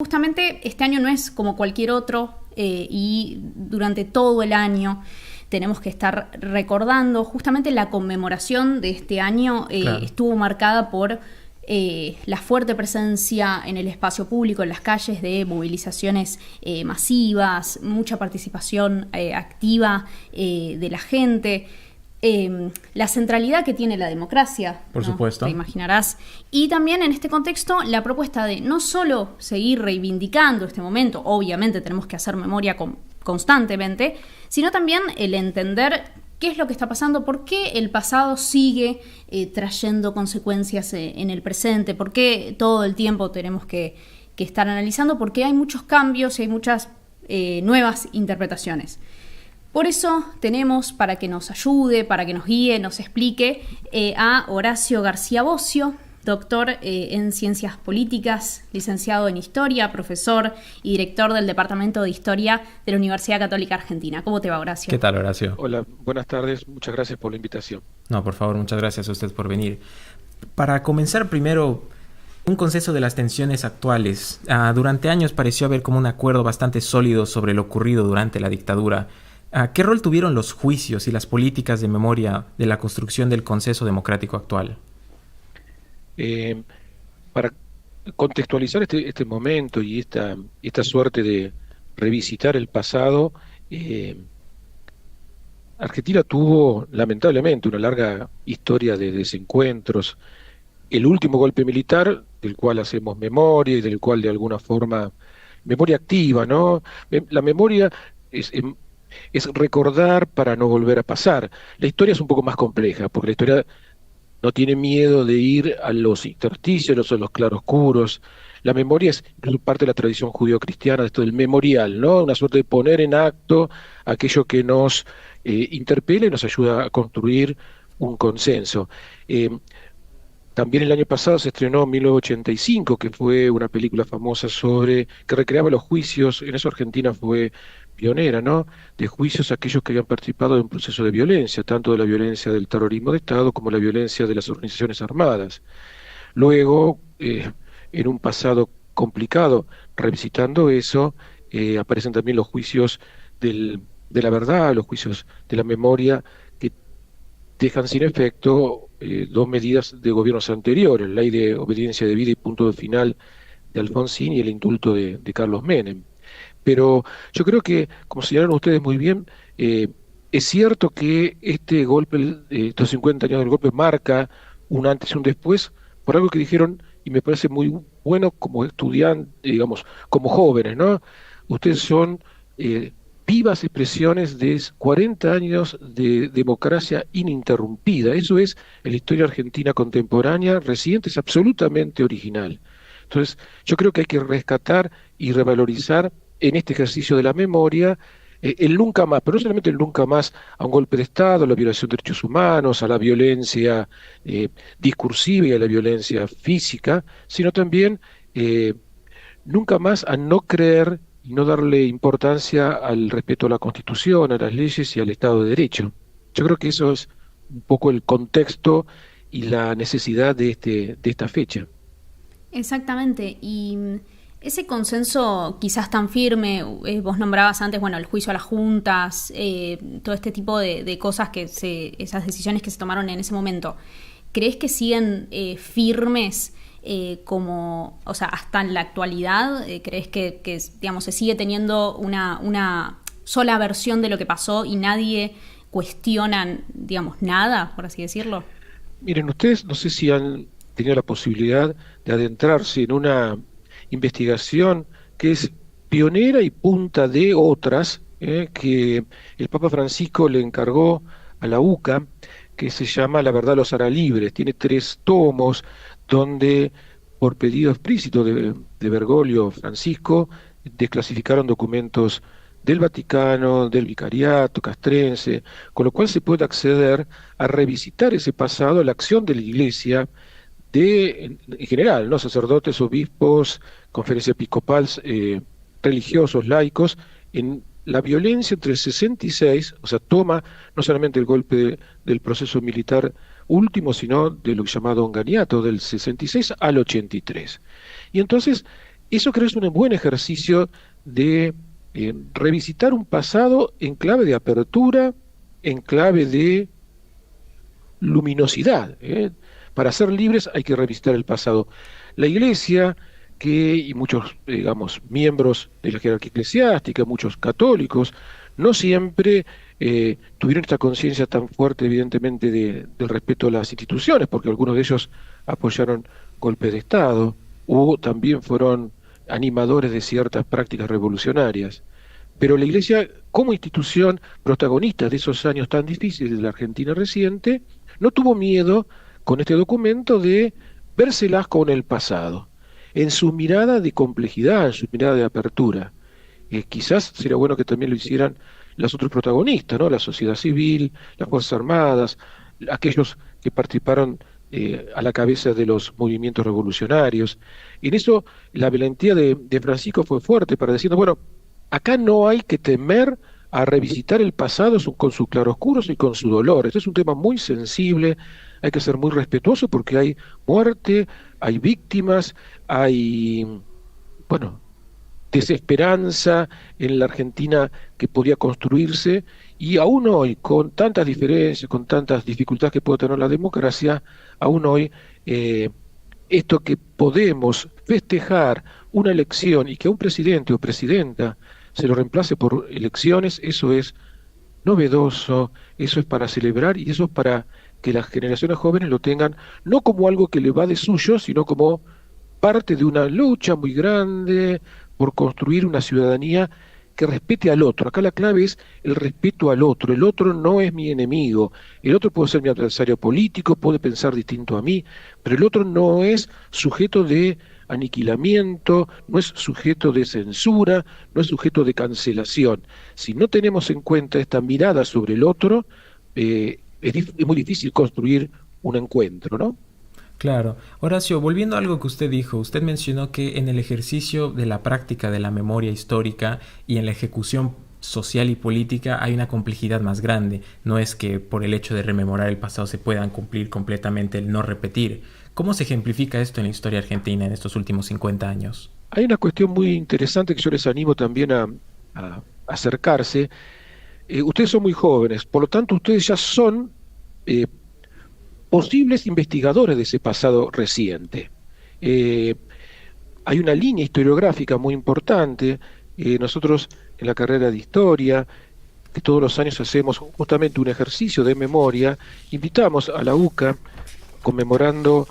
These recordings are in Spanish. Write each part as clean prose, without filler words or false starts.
Justamente este año no es como cualquier otro y durante todo el año tenemos que estar recordando. Justamente la conmemoración de este año Claro. estuvo marcada por la fuerte presencia en el espacio público, en las calles, de movilizaciones masivas, mucha participación activa de la gente. La centralidad que tiene la democracia, Por ¿no? supuesto. Te imaginarás. Y también en este contexto la propuesta de no solo seguir reivindicando este momento, obviamente tenemos que hacer memoria constantemente, sino también el entender qué es lo que está pasando, por qué el pasado sigue trayendo consecuencias en el presente, por qué todo el tiempo tenemos que estar analizando, porque hay muchos cambios y hay muchas nuevas interpretaciones. Por eso tenemos, para que nos ayude, para que nos guíe, nos explique, a Horacio García Bossio, doctor en Ciencias Políticas, licenciado en Historia, profesor y director del Departamento de Historia de la Universidad Católica Argentina. ¿Cómo te va, Horacio? ¿Qué tal, Horacio? Hola, buenas tardes. Muchas gracias por la invitación. No, por favor, muchas gracias a usted por venir. Para comenzar primero, un consenso de las tensiones actuales. Durante años pareció haber como un acuerdo bastante sólido sobre lo ocurrido durante la dictadura. ¿Qué rol tuvieron los juicios y las políticas de memoria de la construcción del consenso democrático actual? Para contextualizar este momento y esta suerte de revisitar el pasado, Argentina tuvo lamentablemente una larga historia de desencuentros. El último golpe militar, del cual hacemos memoria y del cual de alguna forma, memoria activa, ¿no? La memoria es, es recordar para no volver a pasar. La historia es un poco más compleja, porque la historia no tiene miedo de ir a los intersticios, a los claroscuros. La memoria es incluso parte de la tradición judío-cristiana, esto del memorial, ¿no? Una suerte de poner en acto aquello que nos interpela y nos ayuda a construir un consenso. Eh, También el año pasado se estrenó 1985, que fue una película famosa que recreaba los juicios. En eso Argentina fue pionera, ¿no? De juicios a aquellos que habían participado en un proceso de violencia, tanto de la violencia del terrorismo de Estado como la violencia de las organizaciones armadas. Luego, en un pasado complicado, revisitando eso, aparecen también los juicios de la verdad, los juicios de la memoria, que dejan sin efecto dos medidas de gobiernos anteriores: la ley de obediencia debida y punto de final de Alfonsín y el indulto de Carlos Menem. Pero yo creo que, como señalaron ustedes muy bien, es cierto que este golpe, estos 50 años del golpe, marca un antes y un después, por algo que dijeron, y me parece muy bueno como estudiantes, digamos, como jóvenes, ¿no? Ustedes son eh, vivas expresiones de 40 años de democracia ininterrumpida. Eso es, en la historia argentina contemporánea reciente, es absolutamente original. Entonces, yo creo que hay que rescatar y revalorizar en este ejercicio de la memoria el nunca más, pero no solamente el nunca más a un golpe de Estado, a la violación de derechos humanos, a la violencia discursiva y a la violencia física, sino también nunca más a no creer y no darle importancia al respeto a la Constitución, a las leyes y al Estado de Derecho. Yo creo que eso es un poco el contexto y la necesidad de esta fecha. Exactamente, y ese consenso quizás tan firme, vos nombrabas antes, bueno, el juicio a las juntas, todo este tipo de cosas esas decisiones que se tomaron en ese momento, ¿crees que siguen firmes como, o sea, hasta en la actualidad? ¿Crees que digamos, se sigue teniendo una sola versión de lo que pasó y nadie cuestiona, digamos, nada, por así decirlo? Miren, ustedes no sé si han tenido la posibilidad de adentrarse en una investigación que es pionera y punta de otras, que el Papa Francisco le encargó a la UCA, que se llama La verdad los hará libres. Tiene 3 tomos donde, por pedido explícito de Bergoglio Francisco, desclasificaron documentos del Vaticano, del Vicariato castrense, con lo cual se puede acceder a revisitar ese pasado, la acción de la Iglesia, en general, ¿no? Sacerdotes, obispos, conferencia episcopal, religiosos, laicos, en la violencia entre el 66, o sea, toma no solamente el golpe del proceso militar último, sino de lo llamado Onganiato, del 66 al 83. Y entonces Eso creo es un buen ejercicio de revisitar un pasado en clave de apertura, en clave de luminosidad. Para ser libres hay que revisitar el pasado. La Iglesia, y muchos, digamos, miembros de la jerarquía eclesiástica, muchos católicos, no siempre tuvieron esta conciencia tan fuerte, evidentemente, del respeto a las instituciones, porque algunos de ellos apoyaron golpes de Estado, o también fueron animadores de ciertas prácticas revolucionarias. Pero la Iglesia, como institución protagonista de esos años tan difíciles de la Argentina reciente, no tuvo miedo con este documento de vérselas con el pasado, en su mirada de complejidad, en su mirada de apertura. Quizás sería bueno que también lo hicieran los otros protagonistas, ¿no? La sociedad civil, las Fuerzas Armadas, aquellos que participaron a la cabeza de los movimientos revolucionarios. En eso la valentía de Francisco fue fuerte para decirnos, bueno, acá no hay que temer a revisitar el pasado con sus claroscuros y con su dolor. Este es un tema muy sensible, hay que ser muy respetuoso porque hay muerte, hay víctimas, hay, bueno, desesperanza en la Argentina que podía construirse, y aún hoy, con tantas diferencias, con tantas dificultades que puede tener la democracia, aún hoy esto que podemos festejar una elección y que a un presidente o presidenta se lo reemplace por elecciones, eso es novedoso, eso es para celebrar y eso es para que las generaciones jóvenes lo tengan no como algo que le va de suyo, sino como parte de una lucha muy grande por construir una ciudadanía que respete al otro. Acá la clave es el respeto al otro. El otro no es mi enemigo. El otro puede ser mi adversario político, puede pensar distinto a mí, pero el otro no es sujeto de aniquilamiento, no es sujeto de censura, no es sujeto de cancelación. Si no tenemos en cuenta esta mirada sobre el otro, es muy difícil construir un encuentro, ¿no? Claro. Horacio, volviendo a algo que usted dijo, usted mencionó que en el ejercicio de la práctica de la memoria histórica y en la ejecución social y política hay una complejidad más grande. No es que por el hecho de rememorar el pasado se puedan cumplir completamente el no repetir. ¿Cómo se ejemplifica esto en la historia argentina en estos últimos 50 años? Hay una cuestión muy interesante que yo les animo también a acercarse. Ustedes son muy jóvenes, por lo tanto ustedes ya son eh, posibles investigadores de ese pasado reciente. Eh, Hay una línea historiográfica muy importante. Nosotros en la carrera de historia, que todos los años hacemos justamente un ejercicio de memoria, invitamos a la UCA, conmemorando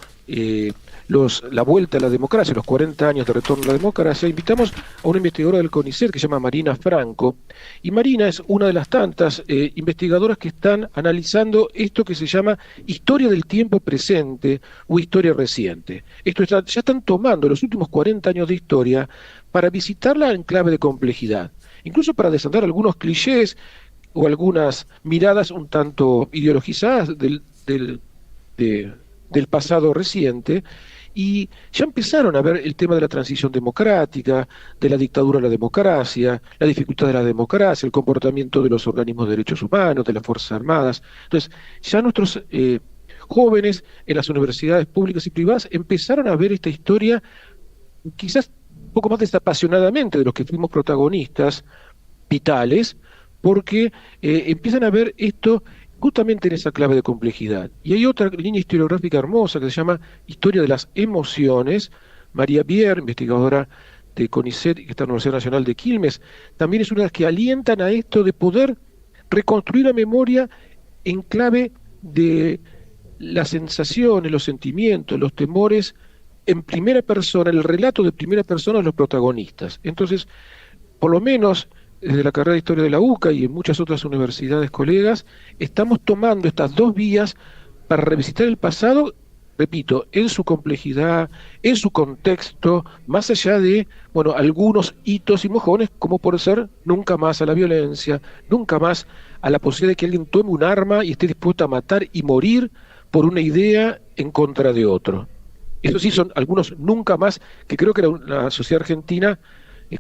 la vuelta a la democracia, los 40 años de retorno a la democracia, invitamos a una investigadora del CONICET que se llama Marina Franco, y Marina es una de las tantas investigadoras que están analizando esto que se llama historia del tiempo presente o historia reciente. Ya están tomando los últimos 40 años de historia para visitarla en clave de complejidad, incluso para desandar algunos clichés o algunas miradas un tanto ideologizadas del pasado reciente, y ya empezaron a ver el tema de la transición democrática, de la dictadura a la democracia, la dificultad de la democracia, el comportamiento de los organismos de derechos humanos, de las Fuerzas Armadas. Entonces, ya nuestros jóvenes en las universidades públicas y privadas empezaron a ver esta historia quizás un poco más desapasionadamente de los que fuimos protagonistas vitales, porque empiezan a ver esto justamente en esa clave de complejidad. Y hay otra línea historiográfica hermosa que se llama Historia de las Emociones. María Bier, investigadora de CONICET, que está en la Universidad Nacional de Quilmes, también es una de las que alientan a esto de poder reconstruir la memoria en clave de las sensaciones, los sentimientos, los temores en primera persona, el relato de primera persona de los protagonistas. Entonces, por lo menos desde la carrera de Historia de la UCA y en muchas otras universidades colegas, estamos tomando estas dos vías para revisitar el pasado, repito, en su complejidad, en su contexto, más allá de, bueno, algunos hitos y mojones, como por ser nunca más a la violencia, nunca más a la posibilidad de que alguien tome un arma y esté dispuesto a matar y morir por una idea en contra de otro. Eso sí, son algunos nunca más que creo que la sociedad argentina,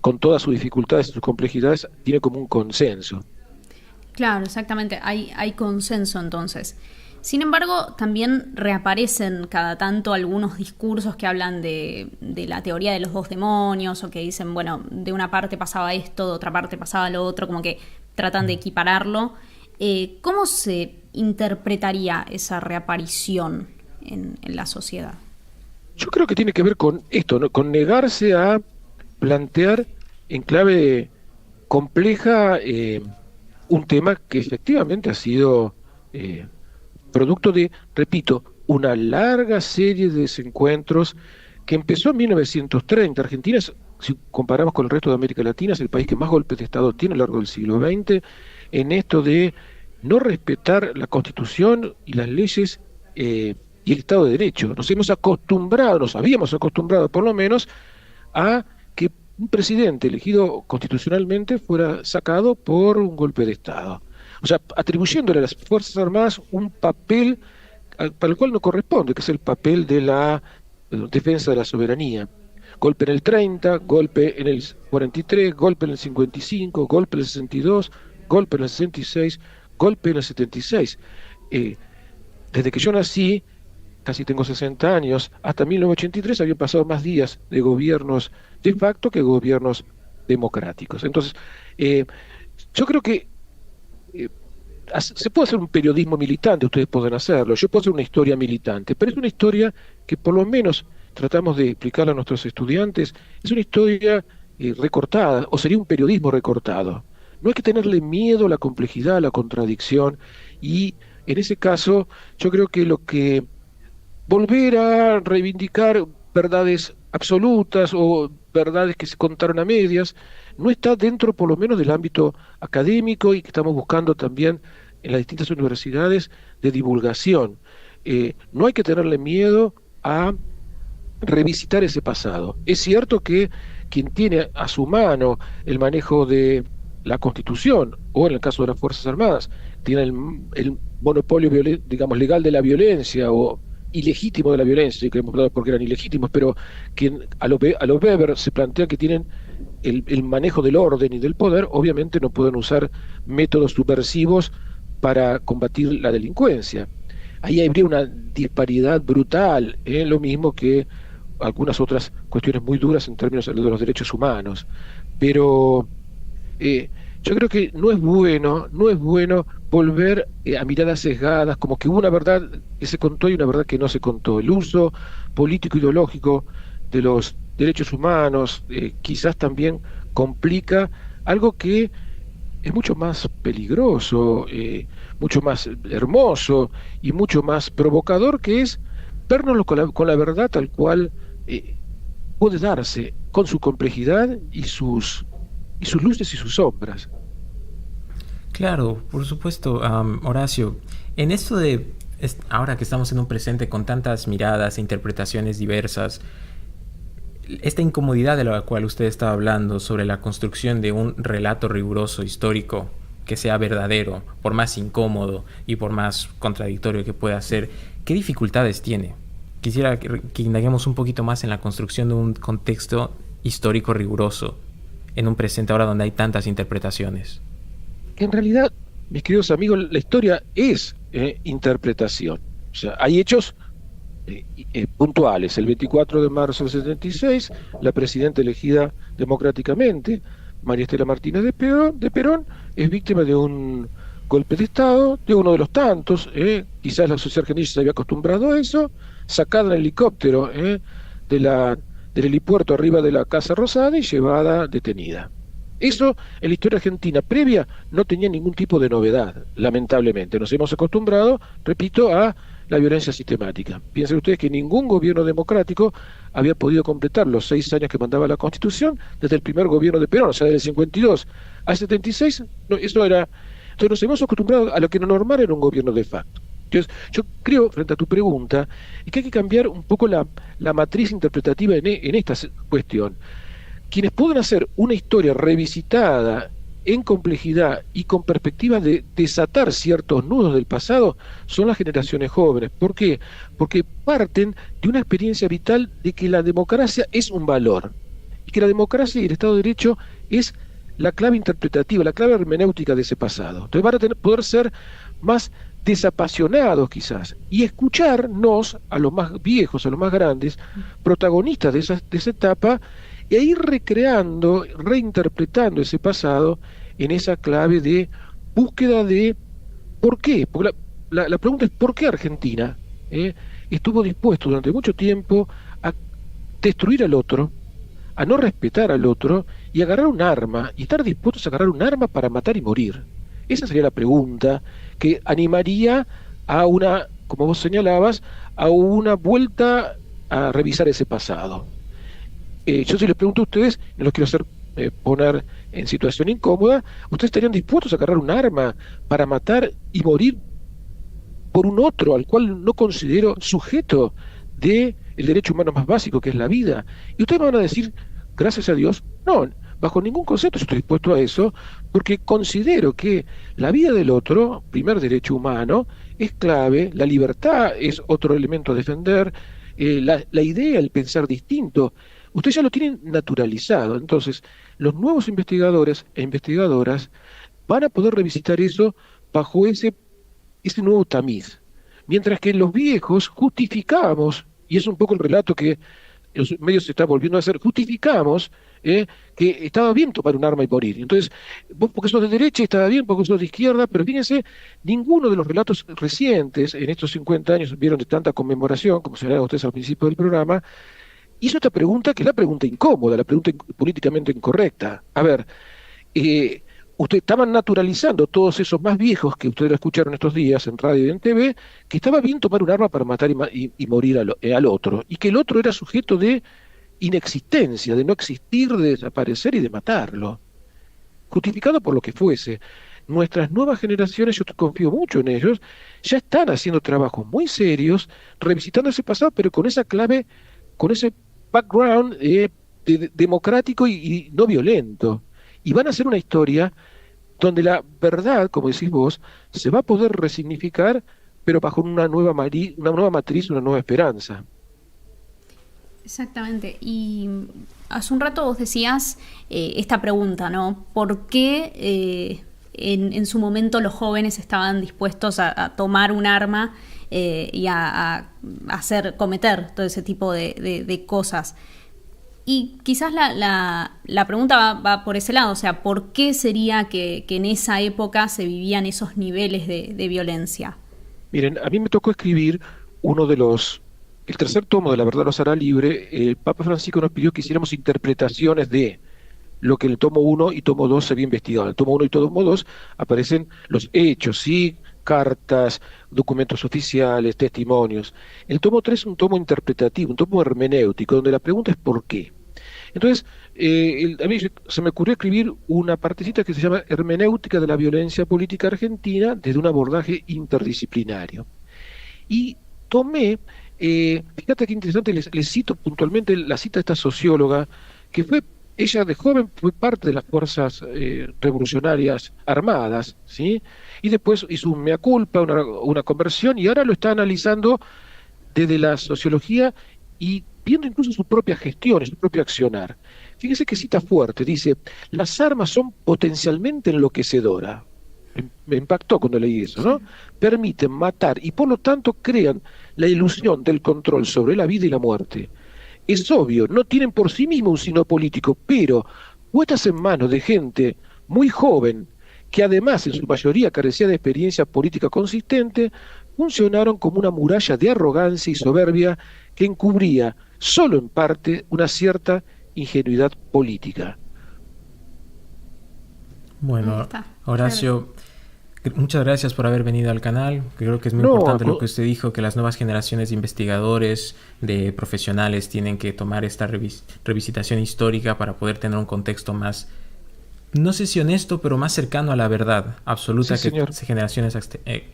con todas sus dificultades y sus complejidades, tiene como un consenso. Claro, exactamente, hay consenso entonces. Sin embargo, también reaparecen cada tanto algunos discursos que hablan de la teoría de los dos demonios, o que dicen, bueno, de una parte pasaba esto, de otra parte pasaba lo otro, como que tratan de equipararlo. ¿Cómo se interpretaría esa reaparición en la sociedad? Yo creo que tiene que ver con esto, ¿no? Con negarse a plantear en clave compleja un tema que efectivamente ha sido producto de, repito, una larga serie de desencuentros que empezó en 1930. Argentina, si comparamos con el resto de América Latina, es el país que más golpes de Estado tiene a lo largo del siglo XX, en esto de no respetar la Constitución y las leyes y el Estado de Derecho. Nos habíamos acostumbrado por lo menos a que un presidente elegido constitucionalmente fuera sacado por un golpe de Estado. O sea, atribuyéndole a las Fuerzas Armadas un papel para el cual no corresponde, que es el papel de la defensa de la soberanía. Golpe en el 30, golpe en el 43, golpe en el 55, golpe en el 62, golpe en el 66, golpe en el 76. Desde que yo nací, casi tengo 60 años, hasta 1983 habían pasado más días de gobiernos de facto que gobiernos democráticos. Entonces, yo creo que se puede hacer un periodismo militante, ustedes pueden hacerlo, yo puedo hacer una historia militante, pero es una historia que por lo menos tratamos de explicarle a nuestros estudiantes, es una historia recortada, o sería un periodismo recortado. No hay que tenerle miedo a la complejidad, a la contradicción, y en ese caso yo creo que volver a reivindicar verdades absolutas o verdades que se contaron a medias, no está dentro por lo menos del ámbito académico y que estamos buscando también en las distintas universidades de divulgación. No hay que tenerle miedo a revisitar ese pasado. Es cierto que quien tiene a su mano el manejo de la Constitución, o en el caso de las Fuerzas Armadas, tiene el monopolio, digamos, legal de la violencia o ilegítimo de la violencia, si queremos hablar porque eran ilegítimos, pero quien a los Weber se plantea que tienen el manejo del orden y del poder, obviamente no pueden usar métodos subversivos para combatir la delincuencia. Ahí habría una disparidad brutal, lo mismo que algunas otras cuestiones muy duras en términos de los derechos humanos. Pero yo creo que no es bueno volver a miradas sesgadas, como que hubo una verdad que se contó y una verdad que no se contó. El uso político ideológico de los derechos humanos quizás también complica algo que es mucho más peligroso, mucho más hermoso y mucho más provocador, que es vernos con la verdad tal cual puede darse, con su complejidad y sus luces y sus sombras. Claro, por supuesto, Horacio. En esto de ahora que estamos en un presente con tantas miradas e interpretaciones diversas, esta incomodidad de la cual usted estaba hablando sobre la construcción de un relato riguroso histórico que sea verdadero, por más incómodo y por más contradictorio que pueda ser, ¿qué dificultades tiene? Quisiera que indaguemos un poquito más en la construcción de un contexto histórico riguroso en un presente ahora donde hay tantas interpretaciones. En realidad, mis queridos amigos, la historia es interpretación. O sea, hay hechos puntuales. El 24 de marzo del 76, la presidenta elegida democráticamente, María Estela Martínez de Perón, es víctima de un golpe de Estado, de uno de los tantos, quizás la sociedad argentina se había acostumbrado a eso, sacada en helicóptero del helipuerto arriba de la Casa Rosada y llevada detenida. Eso en la historia argentina previa no tenía ningún tipo de novedad, lamentablemente. Nos hemos acostumbrado, repito, a la violencia sistemática. Piensen ustedes que ningún gobierno democrático había podido completar los 6 años que mandaba la Constitución desde el primer gobierno de Perón, o sea, del 52 al 76, eso era. Entonces nos hemos acostumbrado a lo que no normal era un gobierno de facto. Entonces, yo creo, frente a tu pregunta, es que hay que cambiar un poco la matriz interpretativa en esta cuestión. Quienes pueden hacer una historia revisitada en complejidad y con perspectiva de desatar ciertos nudos del pasado son las generaciones jóvenes. ¿Por qué? Porque parten de una experiencia vital de que la democracia es un valor y que la democracia y el Estado de Derecho es la clave interpretativa, la clave hermenéutica de ese pasado. Entonces van a poder ser más desapasionados quizás, y escucharnos a los más viejos, a los más grandes, protagonistas de esa etapa, y ahí recreando, reinterpretando ese pasado en esa clave de búsqueda de ¿por qué? Porque la pregunta es ¿por qué Argentina estuvo dispuesto durante mucho tiempo a destruir al otro, a no respetar al otro y agarrar un arma, y estar dispuestos a agarrar un arma para matar y morir? Esa sería la pregunta que animaría a una, como vos señalabas, a una vuelta a revisar ese pasado. Yo si les pregunto a ustedes, no los quiero hacer poner en situación incómoda, ¿ustedes estarían dispuestos a agarrar un arma para matar y morir por un otro al cual no considero sujeto de el derecho humano más básico, que es la vida? Y ustedes me van a decir, gracias a Dios, no, bajo ningún concepto estoy dispuesto a eso, porque considero que la vida del otro, primer derecho humano, es clave, la libertad es otro elemento a defender, la idea, el pensar distinto, ustedes ya lo tienen naturalizado. Entonces, los nuevos investigadores e investigadoras van a poder revisitar eso bajo ese nuevo tamiz. Mientras que los viejos justificamos, y es un poco el relato que en los medios se está volviendo a hacer, justificamos que estaba bien tomar un arma y morir. Entonces, vos porque sos de derecha estaba bien, porque sos de izquierda, pero fíjense, ninguno de los relatos recientes, en estos 50 años, vieron de tanta conmemoración, como señalaron ustedes al principio del programa, hizo esta pregunta, que es la pregunta incómoda, la pregunta políticamente incorrecta. A ver, ustedes estaban naturalizando todos esos más viejos que ustedes lo escucharon estos días en radio y en TV, que estaba bien tomar un arma para matar y morir al otro, y que el otro era sujeto de inexistencia, de no existir, de desaparecer y de matarlo, justificado por lo que fuese. Nuestras nuevas generaciones, yo confío mucho en ellos, ya están haciendo trabajos muy serios, revisitando ese pasado, pero con esa clave, con ese background democrático y no violento. Y van a hacer una historia donde la verdad, como decís vos, se va a poder resignificar, pero bajo una nueva matriz, una nueva esperanza. Exactamente. Y hace un rato vos decías esta pregunta, ¿no? ¿Por qué en su momento los jóvenes estaban dispuestos a tomar un arma y a cometer todo ese tipo de cosas? Y quizás la pregunta va por ese lado, o sea, ¿por qué sería que en esa época se vivían esos niveles de violencia? Miren, a mí me tocó escribir el tercer tomo de La verdad nos hará libre. El Papa Francisco nos pidió que hiciéramos interpretaciones de lo que en el tomo 1 y tomo 2 se había investigado. En el tomo 1 y tomo 2 aparecen los hechos, ¿sí? Cartas, documentos oficiales, testimonios. El tomo 3 es un tomo interpretativo, un tomo hermenéutico, donde la pregunta es ¿por qué? Entonces, a mí se me ocurrió escribir una partecita que se llama Hermenéutica de la violencia política argentina desde un abordaje interdisciplinario. Y tomé, fíjate qué interesante, les cito puntualmente la cita de esta socióloga, que ella de joven fue parte de las fuerzas revolucionarias armadas, ¿sí? Y después hizo un mea culpa, una conversión, y ahora lo está analizando desde la sociología y viendo incluso su propia gestión, su propio accionar. Fíjese que cita fuerte, dice, las armas son potencialmente enloquecedoras. Me impactó cuando leí eso, ¿no? Permiten matar y por lo tanto crean la ilusión del control sobre la vida y la muerte. Es obvio, no tienen por sí mismos un signo político, pero puestas en manos de gente muy joven, que además en su mayoría carecía de experiencia política consistente, funcionaron como una muralla de arrogancia y soberbia que encubría, solo en parte, una cierta ingenuidad política. Bueno, Horacio, muchas gracias por haber venido al canal. Creo que es muy importante lo que usted dijo, que las nuevas generaciones de investigadores, de profesionales, tienen que tomar esta revisitación histórica para poder tener un contexto más, no sé si honesto, pero más cercano a la verdad absoluta que generaciones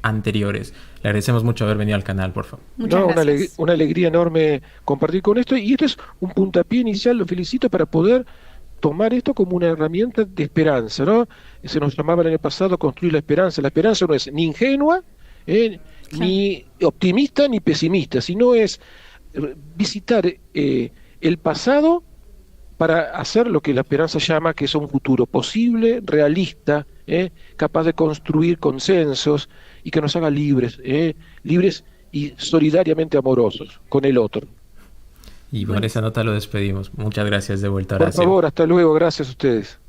anteriores. Le agradecemos mucho haber venido al canal, por favor. Una alegría enorme compartir con esto. Y esto es un puntapié inicial, lo felicito, para poder tomar esto como una herramienta de esperanza, ¿no? Se nos llamaba el año pasado construir la esperanza. La esperanza no es ni ingenua, ni optimista, ni pesimista, sino es visitar el pasado para hacer lo que la esperanza llama que es un futuro posible, realista, capaz de construir consensos y que nos haga libres, libres y solidariamente amorosos con el otro. Y por Bueno. esa nota lo despedimos. Muchas gracias de vuelta, Por Horacio. favor, hasta luego, gracias a ustedes.